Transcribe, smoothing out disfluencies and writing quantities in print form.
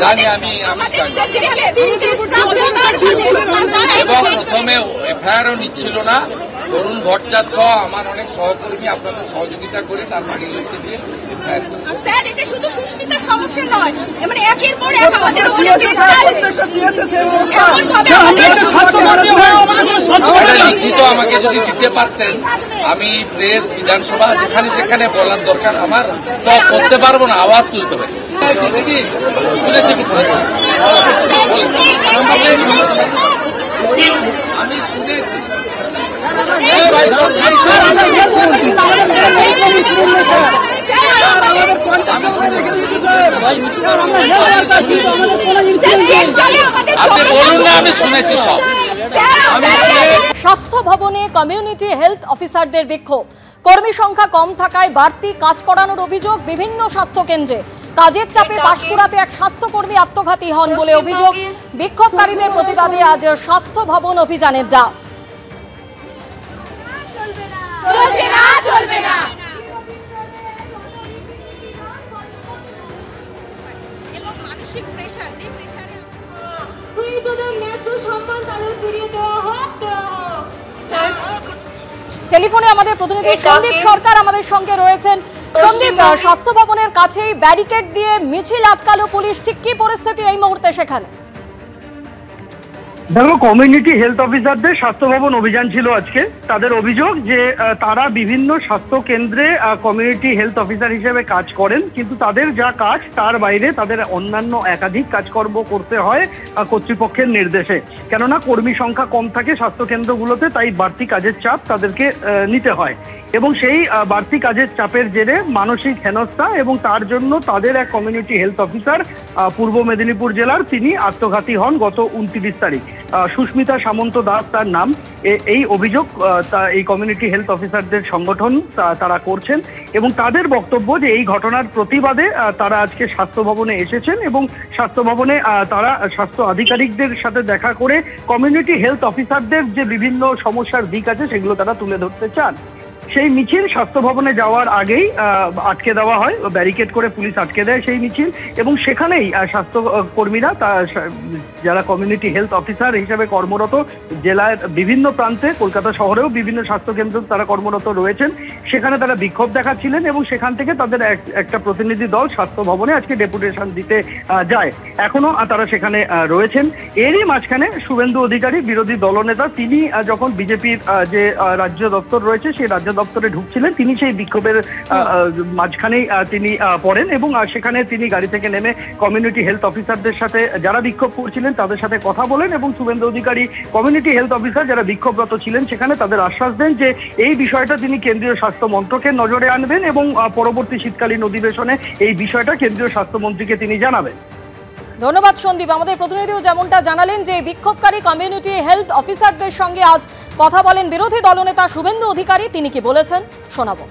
জানি আমি এবং প্রথমে এফআইআরও নিচ্ছিল না। তরুণ ভট্টাচার্য সহ আমার অনেক সহকর্মী আপনাদের সহযোগিতা করে তার বাড়ির লোককে দিয়ে স্যার এটা শুধু সুস্মিতার সমস্যা নয়, মানে একের পর এক আমাদের লিখিত আমাকে যদি দিতে পারতেন আমি প্রেস বিধানসভা যেখানে যেখানে বলার দরকার আমার সব করতে পারবো না, আওয়াজ তুলতে পারি। আমি শুনেছি আপনি বলুন না, আমি শুনেছি সব। স্বাস্থ্য ভবনে কমিউনিটি হেলথ অফিসারদের বিক্ষোভ। কর্মী সংখ্যা কম থাকায় বাড়তি কাজ করানোর অভিযোগ বিভিন্ন স্বাস্থ্য কেন্দ্রে। কাজের চাপে পাঁশকুড়াতে এক স্বাস্থ্যকর্মী আত্মঘাতী হন বলে অভিযোগ। বিক্ষোভকারীদের প্রতিবাদে আজ স্বাস্থ্য ভবন অভিযানের ডাক। টেলিফোনে আমাদের প্রতিনিধি সন্দীপ সরকার আমাদের সঙ্গে রয়েছেন। সন্দীপ, স্বাস্থ্য ভবনের কাছেই ব্যারিকেড দিয়ে মিছিল আটকালো পুলিশ, ঠিক কি পরিস্থিতি এই মুহূর্তে সেখানে? দেখো, কমিউনিটি হেলথ অফিসারদের স্বাস্থ্য ভবন অভিযান ছিল আজকে। তাদের অভিযোগ যে তারা বিভিন্ন স্বাস্থ্য কেন্দ্রে কমিউনিটি হেলথ অফিসার হিসেবে কাজ করেন, কিন্তু তাদের যা কাজ তার বাইরে তাদের অন্যান্য একাধিক কাজকর্ম করতে হয় কর্তৃপক্ষের নির্দেশে। কেননা কর্মী সংখ্যা কম থাকে স্বাস্থ্য কেন্দ্রগুলোতে, তাই বাড়তি কাজের চাপ তাদেরকে নিতে হয় এবং সেই বাড়তি কাজের চাপের জেরে মানসিক হেনস্থা এবং তার জন্য তাদের এক কমিউনিটি হেলথ অফিসার পূর্ব মেদিনীপুর জেলার তিনি আত্মঘাতী হন গত 29 তারিখ। সুস্মিতা সামন্ত দাস তার নাম। এই অভিযোগ এই কমিউনিটি হেলথ অফিসারদের সংগঠন তারা করছেন এবং তাদের বক্তব্য যে এই ঘটনার প্রতিবাদে তারা আজকে স্বাস্থ্য ভবনে এসেছেন এবং স্বাস্থ্য ভবনে তারা স্বাস্থ্য আধিকারিকদের সাথে দেখা করে কমিউনিটি হেলথ অফিসারদের যে বিভিন্ন সমস্যার দিক আছে সেগুলো তারা তুলে ধরতে চান। সেই মিছিল স্বাস্থ্য ভবনে যাওয়ার আগেই আটকে দেওয়া হয়, ব্যারিকেড করে পুলিশ আটকে দেয় সেই মিছিল এবং সেখানেই স্বাস্থ্য কর্মীরা যারা কমিউনিটি হেলথ অফিসার হিসেবে কর্মরত জেলার বিভিন্ন প্রান্তে, কলকাতা শহরেও বিভিন্ন স্বাস্থ্য কেন্দ্র তারা কর্মরত রয়েছেন, সেখানে তারা বিক্ষোভ দেখাচ্ছিলেন এবং সেখান থেকে তাদের একটা প্রতিনিধি দল স্বাস্থ্য ভবনে আজকে ডেপুটেশন দিতে যায়। এখনো তারা সেখানে রয়েছেন। এরই মাঝখানে শুভেন্দু অধিকারী বিরোধী দলনেতা, তিনি যখন বিজেপির যে রাজ্য দপ্তর রয়েছে সেই রাজ্য দপ্তরে ঢুকছিলেন, তিনি সেই বিক্ষোভের মাঝখানেই তিনি পড়েন এবং সেখানে তিনি গাড়ি থেকে নেমে কমিউনিটি হেলথ অফিসারদের সাথে যারা বিক্ষোভ করছিলেন তাদের সাথে কথা বলেন এবং Suvendu Adhikari community health officer যারা বিক্ষোভরত ছিলেন সেখানে তাদের আশ্বাস দেন যে এই বিষয়টা তিনি কেন্দ্রীয় স্বাস্থ্য মন্ত্রকের নজরে আনবেন এবং পরবর্তী শীতকালীন অধিবেশনে এই বিষয়টা কেন্দ্রীয় স্বাস্থ্যমন্ত্রীকে তিনি জানাবেন। ধন্যবাদ সন্দীপ। আমাদের প্রতিনিধিও যেমনটা জানালেন যে বিক্ষোভকারী কমিউনিটি হেলথ অফিসারদের সঙ্গে আজ কথা বলেন বিরোধী দলনেতা শুভেন্দু অধিকারী। তিনি কি বলেছেন শোনাবো।